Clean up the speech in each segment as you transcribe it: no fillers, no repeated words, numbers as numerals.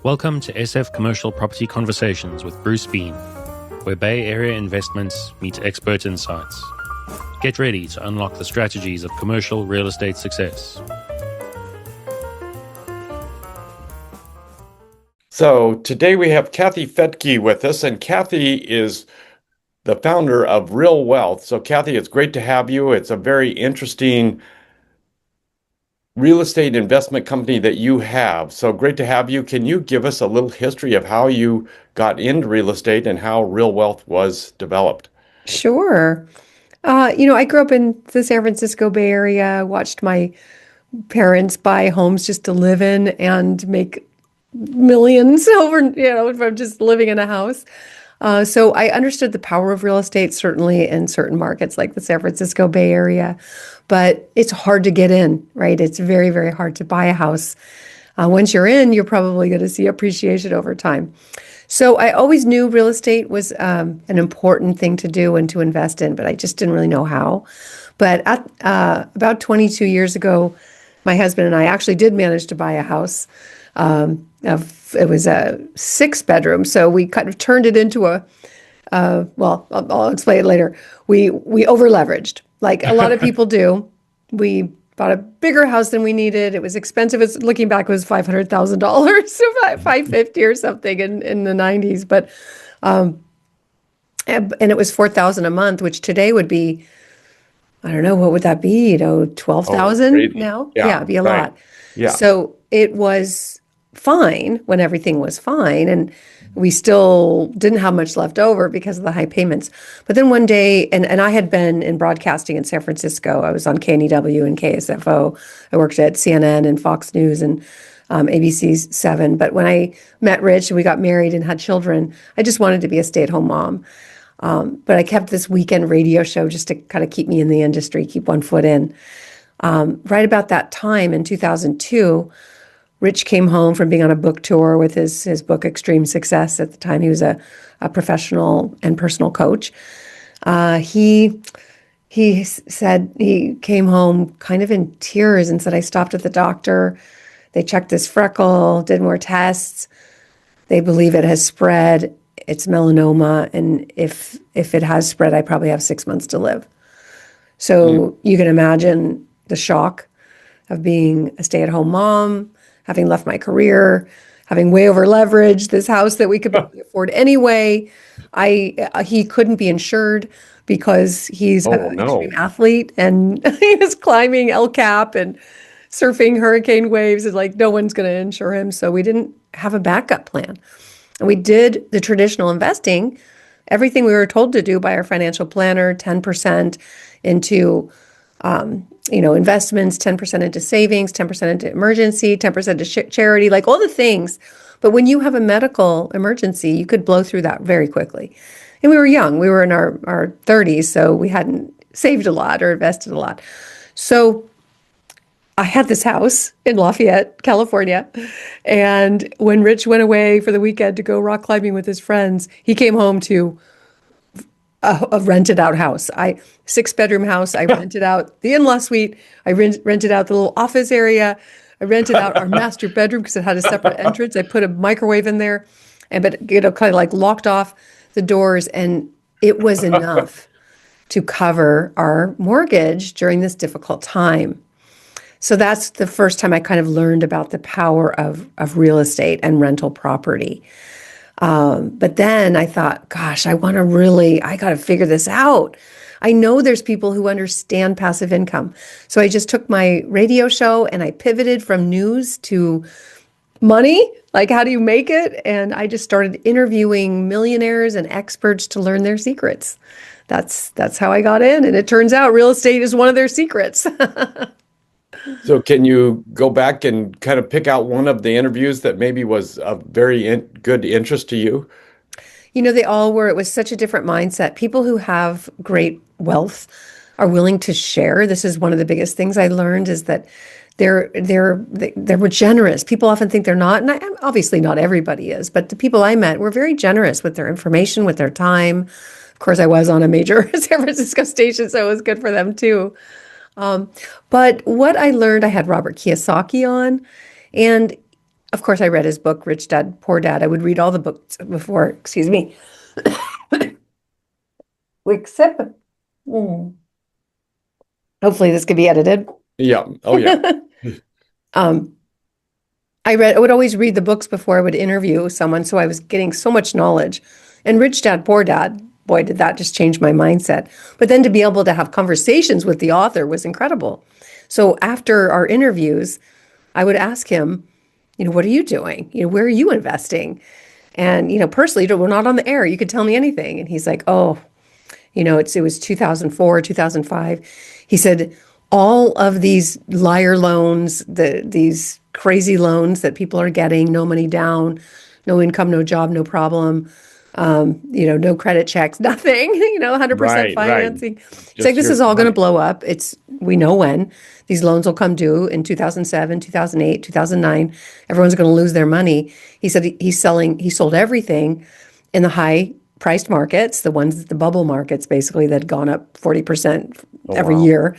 Welcome to SF Commercial Property Conversations with Bruce Bean, where Bay Area investments meet expert insights. Get ready to unlock the strategies of commercial real estate success. So today we have Kathy Fettke with us, and Kathy is the founder of RealWealth. So Kathy, it's great to have you. It's a very interesting real estate investment company that you have. So great to have you. Can you give us a little history of how you got into real estate and how RealWealth was developed? Sure. I grew up in the San Francisco Bay Area, watched my parents buy homes just to live in and make millions from just living in a house. So I understood the power of real estate, certainly in certain markets like the San Francisco Bay Area, but it's hard to get in, right? It's very, very hard to buy a house. Once you're in, you're probably going to see appreciation over time. So I always knew real estate was an important thing to do and to invest in, but I just didn't really know how. But about 22 years ago, my husband and I actually did manage to buy a house. It was a 6-bedroom, so we kind of turned it into I'll explain it later. We over leveraged, like a lot of people do. We bought a bigger house than we needed. It was expensive. Looking back, it was $500,000, so 550 or something in the 90s. But and it was $4,000 a month, which today would be, I don't know, what would that be? 12,000 now? Yeah, it'd be a lot. Yeah. So it was fine when everything was fine, and we still didn't have much left over because of the high payments. But then one day, and I had been in broadcasting in San Francisco. I was on KNEW and KSFO. I worked at CNN and Fox News and ABC's 7. But when I met Rich and we got married and had children, I just wanted to be a stay-at-home mom. But I kept this weekend radio show just to kind of keep me in the industry, keep one foot in. Right about that time in 2002, Rich came home from being on a book tour with his book, Extreme Success. At the time, he was a professional and personal coach. He said he came home kind of in tears and said, I stopped at the doctor. They checked this freckle, did more tests. They believe it has spread. It's melanoma. And if it has spread, I probably have 6 months to live. So you can imagine the shock of being a stay-at-home mom, having left my career, having way over leveraged this house that we could afford anyway. He couldn't be insured because he's an extreme athlete, and he was climbing El Cap and surfing hurricane waves, and like no one's going to insure him. So we didn't have a backup plan. And we did the traditional investing, everything we were told to do by our financial planner, 10% into investments, 10% into savings, 10% into emergency, 10% to charity, like all the things. But when you have a medical emergency, you could blow through that very quickly. And we were young. We were in our 30s, so we hadn't saved a lot or invested a lot. So I had this house in Lafayette, California. And when Rich went away for the weekend to go rock climbing with his friends, he came home to a rented out house. 6-bedroom house. I rented out the in-law suite. I rented out the little office area. I rented out our master bedroom because it had a separate entrance. I put a microwave in there, but kind of like locked off the doors, and it was enough to cover our mortgage during this difficult time. So that's the first time I kind of learned about the power of real estate and rental property. But then I thought, gosh, I got to figure this out. I know there's people who understand passive income. So I just took my radio show and I pivoted from news to money. Like, how do you make it? And I just started interviewing millionaires and experts to learn their secrets. That's how I got in. And it turns out real estate is one of their secrets. So can you go back and kind of pick out one of the interviews that maybe was of very good interest to you? They all were. It was such a different mindset. People who have great wealth are willing to share. This is one of the biggest things I learned, is that they're generous. People often think they're not, and obviously not everybody is, but the people I met were very generous with their information, with their time. Of course, I was on a major San Francisco station, so it was good for them too. But what I learned, I had Robert Kiyosaki on, and of course, I read his book, Rich Dad, Poor Dad. I would read all the books before, excuse me. Except, hopefully this could be edited. Yeah. Oh, yeah. Um, I would always read the books before I would interview someone, so I was getting so much knowledge. And Rich Dad, Poor Dad, boy, did that just change my mindset. But then to be able to have conversations with the author was incredible. So after our interviews, I would ask him, what are you doing? Where are you investing? And, personally, we're not on the air. You could tell me anything. And he's like, oh, it was 2004, 2005. He said, all of these liar loans, these crazy loans that people are getting, no money down, no income, no job, no problem, no credit checks, nothing, 100% Right, financing. right. It's like, Just this here's is all the going to money. blow up. We know when these loans will come due in 2007, 2008, 2009. Everyone's going to lose their money. He said he sold everything in the high priced markets, the bubble markets, basically, that had gone up 40% Oh, every wow. year.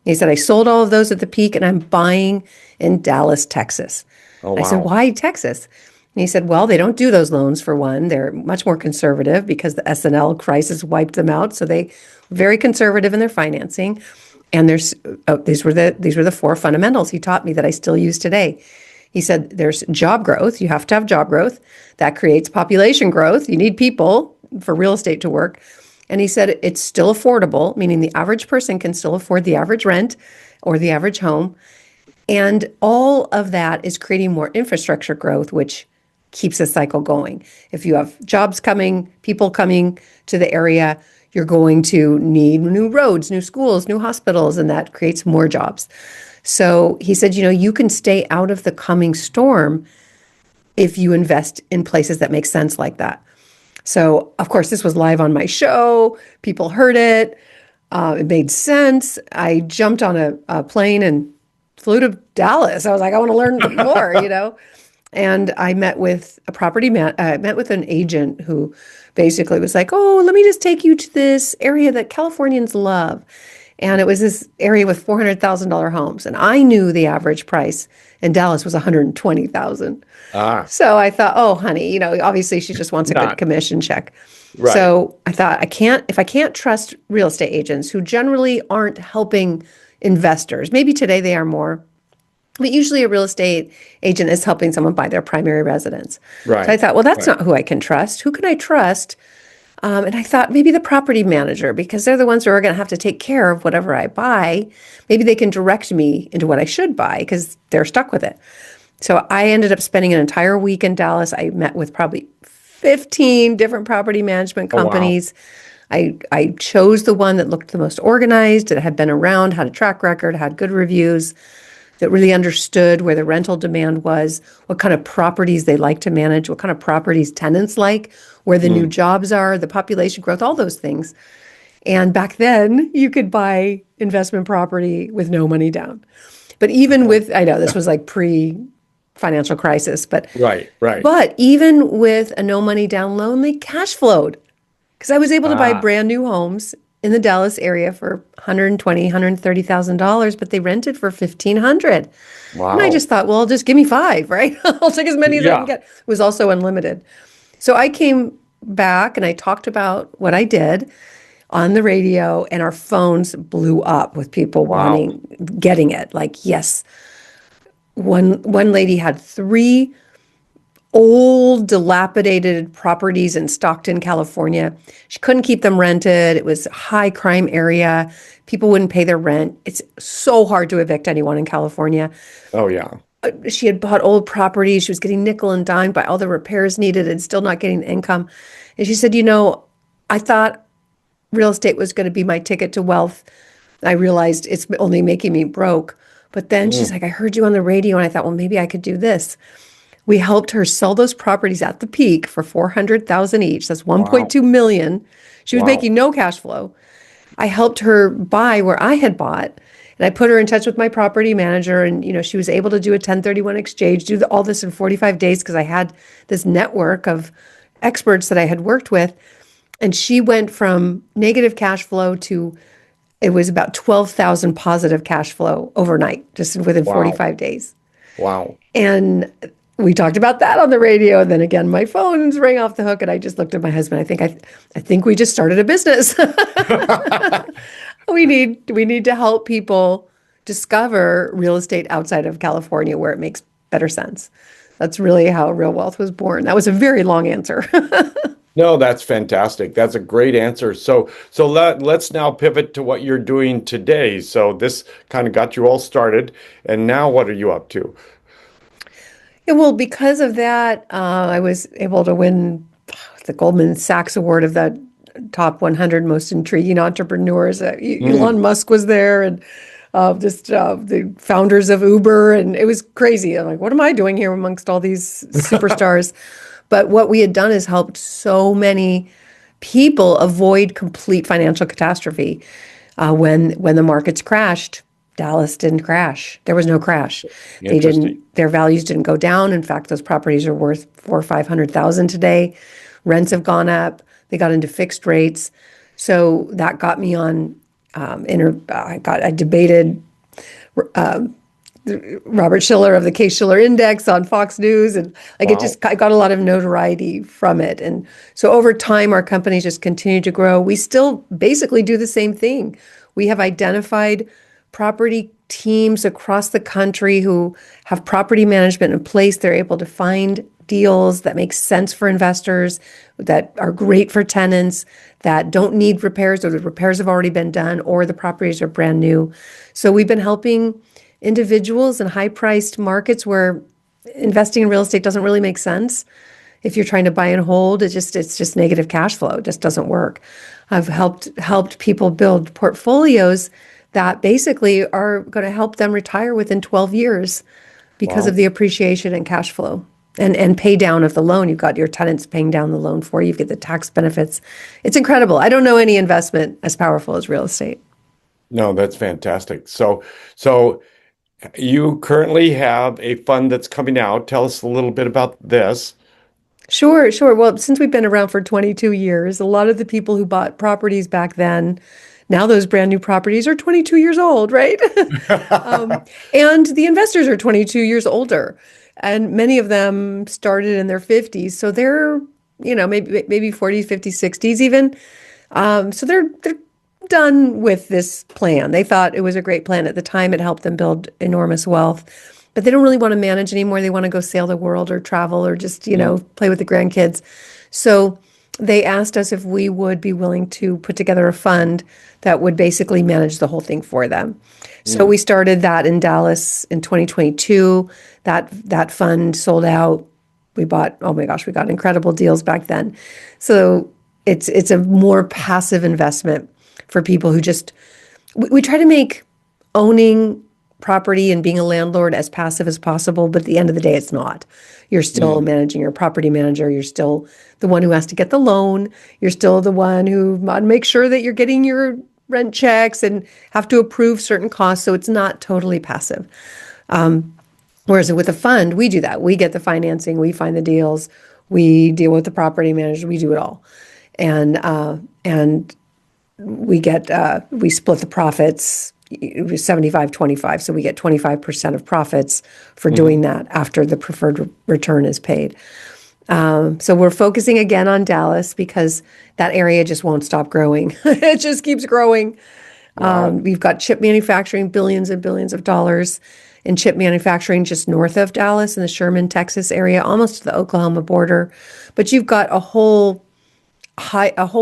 He said, I sold all of those at the peak and I'm buying in Dallas, Texas. Oh, I said, wow. why Texas? And he said, well, they don't do those loans for one. They're much more conservative because the S&L crisis wiped them out. So they very conservative in their financing. And these were the four fundamentals he taught me that I still use today. He said, there's job growth. You have to have job growth. That creates population growth. You need people for real estate to work. And he said, it's still affordable, meaning the average person can still afford the average rent or the average home. And all of that is creating more infrastructure growth, which keeps the cycle going. If you have jobs coming, people coming to the area, you're going to need new roads, new schools, new hospitals, and that creates more jobs. So he said, you can stay out of the coming storm if you invest in places that make sense like that. So, of course, this was live on my show. People heard it. It made sense. I jumped on a plane and flew to Dallas. I was like, I want to learn more. And I met with a property man. I met with an agent who basically was like, "Oh, let me just take you to this area that Californians love." And it was this area with $400,000 homes, and I knew the average price in Dallas was $120,000. Ah, So I thought, oh, honey, obviously she just wants a good not commission check. right. So I thought, if I can't trust real estate agents who generally aren't helping investors, maybe today they are more, but usually a real estate agent is helping someone buy their primary residence. So I Right. thought, well, that's Right. not who I can trust. Who can I trust? And I thought maybe the property manager, because they're the ones who are going to have to take care of whatever I buy. Maybe they can direct me into what I should buy because they're stuck with it. So I ended up spending an entire week in Dallas. I met with probably 15 different property management Oh, wow. companies. I chose the one that looked the most organized, that had been around, had a track record, had good reviews, that really understood where the rental demand was, what kind of properties they like to manage, what kind of properties tenants like, where the new Mm. jobs are, the population growth, all those things. And back then, you could buy investment property with no money down. But even with, I know this was like pre-financial crisis, Right. Right. but even with a no money down loan, they cash flowed because I was able to buy Ah, brand new homes in the Dallas area for $120,000, $130,000, but they rented for $1,500. And I wow. just thought, well, just give me five, right? I'll take as many as I can Yeah. get. It was also unlimited. So I came back and I talked about what I did on the radio, and our phones blew up with people Wow. getting it. Like, yes. One lady had three old, dilapidated properties in Stockton, California. She couldn't keep them rented. It was a high crime area. People wouldn't pay their rent. It's so hard to evict anyone in California. Oh, yeah. She had bought old properties. She was getting nickel and dimed by all the repairs needed and still not getting the income. And she said, I thought real estate was going to be my ticket to wealth. I realized it's only making me broke. But then she's Mm. like, I heard you on the radio, and I thought, well, maybe I could do this. We helped her sell those properties at the peak for $400,000 each. That's Wow. 1.2 million. She was Wow. making no cash flow. I helped her buy where I had bought, and I put her in touch with my property manager, and she was able to do a 1031 exchange, do all this in 45 days because I had this network of experts that I had worked with. And she went from negative cash flow to, it was about 12,000 positive cash flow overnight, just within Wow. 45 days. Wow. And we talked about that on the radio, and then again, my phones rang off the hook, and I just looked at my husband. I think we just started a business. We need to help people discover real estate outside of California where it makes better sense. That's really how Real Wealth was born. That was a very long answer. No, that's fantastic. That's a great answer. Let's now pivot to what you're doing today. So this kind of got you all started, and now what are you up to? Yeah, well, because of that, I was able to win the Goldman Sachs Award of the top 100 most intriguing entrepreneurs. Elon Musk was there, and the founders of Uber, and it was crazy. I'm like, what am I doing here amongst all these superstars? But what we had done is helped so many people avoid complete financial catastrophe. When the markets crashed, Dallas didn't crash. There was no crash. Interesting. Their values didn't go down. In fact, those properties are worth 400,000 or 500,000 today. Rents have gone up. They got into fixed rates. So that got me on, I debated Robert Schiller of the Case-Shiller Index on Fox News, and like I got a lot of notoriety from it. And so over time, our company just continued to grow. We still basically do the same thing. We have identified property teams across the country who have property management in place. They're able to find deals that make sense for investors, that are great for tenants, that don't need repairs, or the repairs have already been done, or the properties are brand new. So we've been helping individuals in high-priced markets where investing in real estate doesn't really make sense. If you're trying to buy and hold, it's just negative cash flow. It just doesn't work. I've helped people build portfolios that basically are going to help them retire within 12 years because of the appreciation and cash flow and pay down of the loan. You've got your tenants paying down the loan for you. You get the tax benefits. It's incredible. I don't know any investment as powerful as real estate. No, that's fantastic. So you currently have a fund that's coming out. Tell us a little bit about this. Sure, sure. Well, since we've been around for 22 years, a lot of the people who bought properties back then, now those brand new properties are 22 years old, right? And the investors are 22 years older. And many of them started in their 50s. So they're, maybe 40s, 50s, 60s even. So they're done with this plan. They thought it was a great plan at the time. It helped them build enormous wealth. But they don't really want to manage anymore. They want to go sail the world or travel or just, play with the grandkids. So they asked us if we would be willing to put together a fund that would basically manage the whole thing for them. So we started that in Dallas in 2022. That fund sold out. We got incredible deals back then. So it's a more passive investment for people who we try to make owning property and being a landlord as passive as possible, but at the end of the day, it's not. You're still managing your property manager. You're still the one who has to get the loan. You're still the one who makes sure that you're getting your rent checks and have to approve certain costs. So it's not totally passive. Whereas with a fund, we do that. We get the financing. We find the deals. We deal with the property manager. We do it all. And we split the profits. It was 75-25, so we get 25% of profits for doing that after the preferred return is paid. So we're focusing again on Dallas because that area just won't stop growing. It just keeps growing. Wow. We've got chip manufacturing, billions and billions of dollars in chip manufacturing just north of Dallas in the Sherman, Texas area, almost to the Oklahoma border. But you've got a whole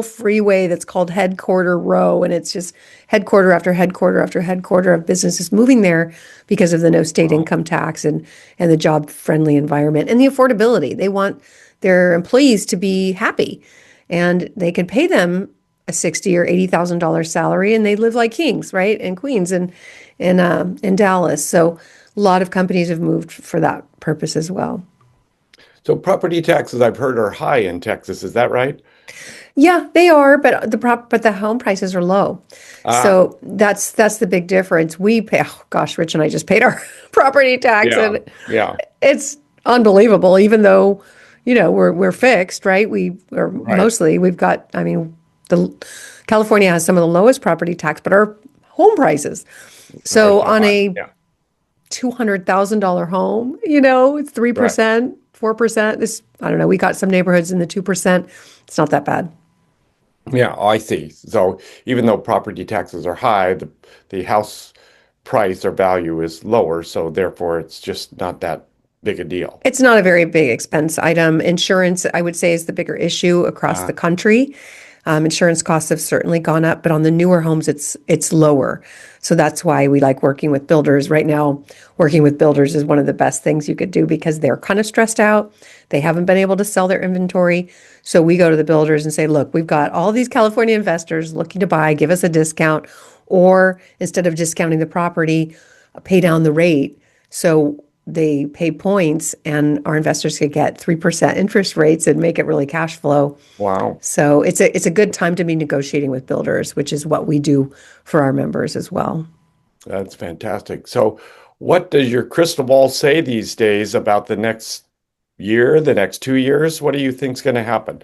freeway that's called Headquarter Row, and it's just headquarter after headquarter after headquarter of businesses moving there because of the no state income tax and the job-friendly environment and the affordability. They want their employees to be happy, and they can pay them a $60,000 or $80,000 salary, and they live like kings, right, and queens in Dallas. So a lot of companies have moved for that purpose as well. So property taxes, I've heard, are high in Texas. Is that right? Yeah, they are, but the home prices are low. So that's the big difference. We pay, Rich and I just paid our property tax, and it's unbelievable. Even though, we're fixed, right? Mostly we've got. I mean, California has some of the lowest property tax, but our home prices. So $200,000 home, it's Right. 3%, 4%. I don't know. We got some neighborhoods in the 2%. It's not that bad. Yeah, I see. So even though property taxes are high, the house price or value is lower, so therefore it's just not that big a deal. It's not a very big expense item. Insurance, I would say, is the bigger issue across the country. Insurance costs have certainly gone up, but on the newer homes, it's lower. So that's why we like working with builders. Right now, working with builders is one of the best things you could do because they're kind of stressed out. They haven't been able to sell their inventory. So we go to the builders and say, look, we've got all these California investors looking to buy, give us a discount. Or instead of discounting the property, pay down the rate. So they pay points and our investors could get 3% interest rates and make it really cash flow. Wow, So it's a good time to be negotiating with builders, which is what we do for our members as well. that's fantastic. So what does your crystal ball say these days about the next year, the next 2 years? What do you think's going to happen?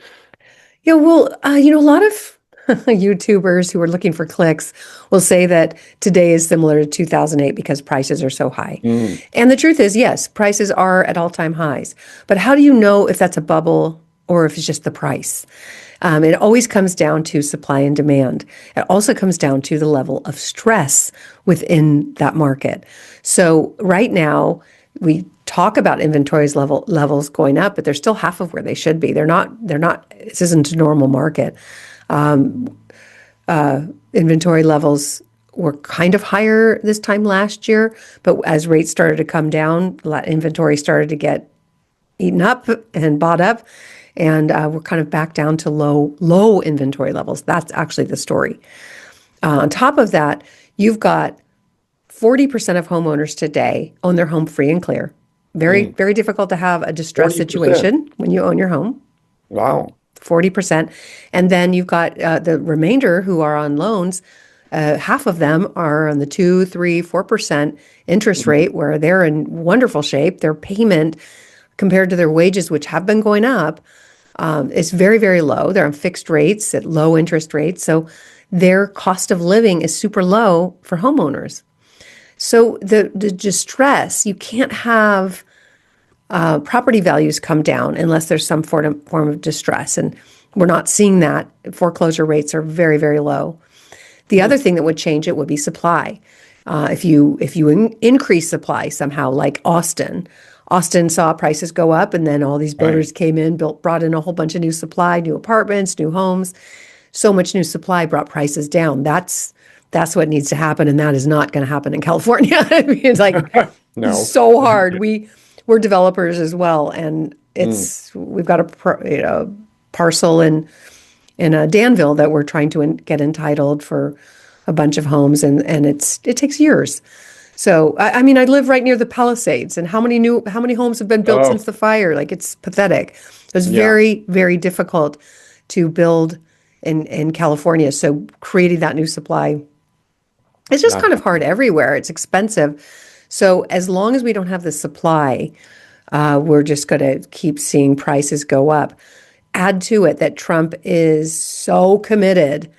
Yeah, well, a lot of YouTubers who are looking for clicks will say that today is similar to 2008 because prices are so high. And the truth is, yes, prices are at all-time highs. But how do you know if that's a bubble or if it's just the price? It always comes down to supply and demand. It also comes down to the level of stress within that market. So right now, we talk about levels going up, but they're still half of where they should be. They're not, this isn't a normal market. Inventory levels were kind of higher this time last year, but as rates started to come down, inventory started to get eaten up and bought up, and we're kind of back down to low inventory levels. That's actually the story. On top of that, you've got 40% of homeowners today own their home free and clear. Very, very difficult to have a distressed 40%. situation when you own your home. Wow. 40%. And then you've got the remainder who are on loans. Half of them are on the 2, 3, 4% interest rate where they're in wonderful shape. Their payment compared to their wages, which have been going up, is very, very low. They're on fixed rates at low interest rates. So their cost of living is super low for homeowners. So the distress, you can't have property values come down unless there's some form of distress. And we're not seeing that. Foreclosure rates are very, very low. The other thing that would change it would be supply. If you increase supply somehow, like Austin saw prices go up, and then all these builders came in, brought in a whole bunch of new supply, new apartments, new homes. So much new supply brought prices down. That's what needs to happen, and that is not going to happen in California. I mean, it's like No. so hard. We're developers as well, and we've got a parcel in Danville that we're trying to get entitled for a bunch of homes, and it takes years. So I mean, I live right near the Palisades, and how many homes have been built since the fire? Like, it's pathetic. It's very, very difficult to build in California. So creating that new supply, it's just kind of hard everywhere. It's expensive. So as long as we don't have the supply, we're just going to keep seeing prices go up. Add to it that Trump is so committed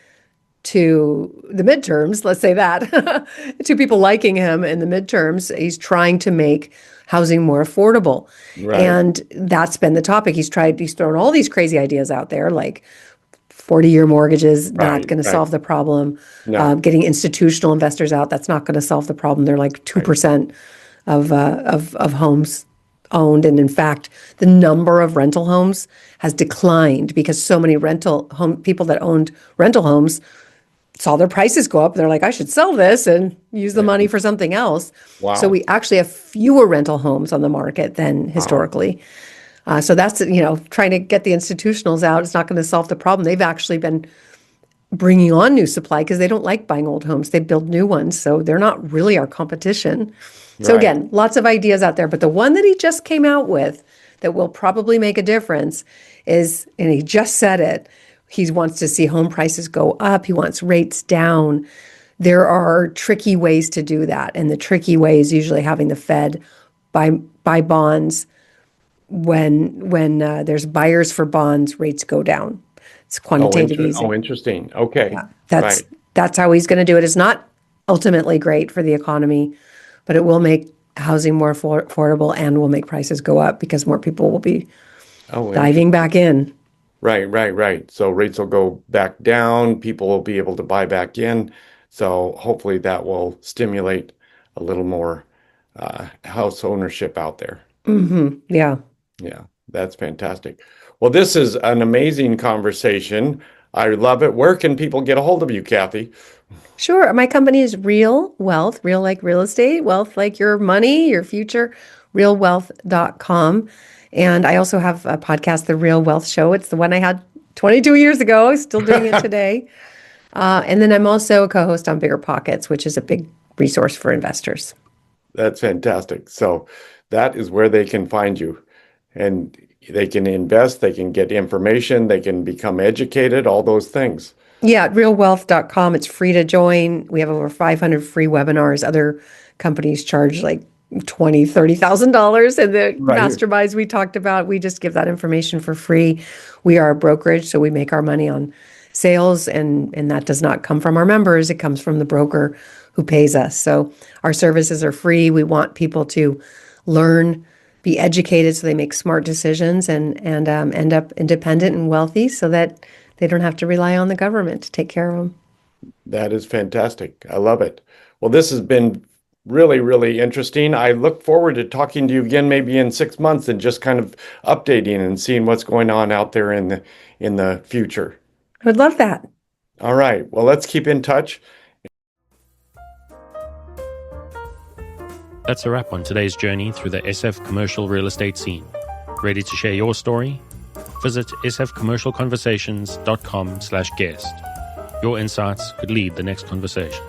to the midterms, let's say that, to people liking him in the midterms. He's trying to make housing more affordable. Right. And that's been the topic. He's thrown all these crazy ideas out there, like 40-year mortgages, not going to solve the problem. No. Getting institutional investors out, that's not going to solve the problem. They're like 2% of homes owned. And in fact, the number of rental homes has declined because so many people that owned rental homes saw their prices go up. They're like, I should sell this and use the money for something else. Wow. So we actually have fewer rental homes on the market than historically. So that's, trying to get the institutionals out. It's not going to solve the problem. They've actually been bringing on new supply because they don't like buying old homes. They build new ones. So they're not really our competition. So again, lots of ideas out there. But the one that he just came out with that will probably make a difference is, and he just said it, he wants to see home prices go up. He wants rates down. There are tricky ways to do that. And the tricky way is usually having the Fed buy bonds. When there's buyers for bonds, rates go down. It's quantitative easing. Oh, interesting. Okay. Yeah, that's how he's going to do it. It's not ultimately great for the economy, but it will make housing more affordable and will make prices go up because more people will be Oh, diving back in. right. So rates will go back down, people will be able to buy back in. So hopefully that will stimulate a little more house ownership out there. Yeah. Yeah, that's fantastic. Well, this is an amazing conversation. I love it. Where can people get a hold of you, Kathy? Sure. My company is Real Wealth, real like real estate, wealth like your money, your future, realwealth.com. And I also have a podcast, The Real Wealth Show. It's the one I had 22 years ago, still doing it today. And then I'm also a co-host on Bigger Pockets, which is a big resource for investors. That's fantastic. So that is where they can find you. And they can invest, they can get information, they can become educated, all those things. Yeah, at realwealth.com. It's free to join. We have over 500 free webinars. Other companies charge like $20,000, $30,000. And the Right. masterminds we talked about, we just give that information for free. We are a brokerage, so we make our money on sales, and that does not come from our members. It comes from the broker who pays us. So our services are free. We want people to learn, be educated so they make smart decisions and end up independent and wealthy so that they don't have to rely on the government to take care of them. That is fantastic. I love it. Well, this has been really, really interesting. I look forward to talking to you again maybe in 6 months and just kind of updating and seeing what's going on out there in the future. I would love that. All right. Well, let's keep in touch. That's a wrap on today's journey through the SF commercial real estate scene. Ready to share your story? Visit sfcommercialconversations.com/guest. Your insights could lead the next conversation.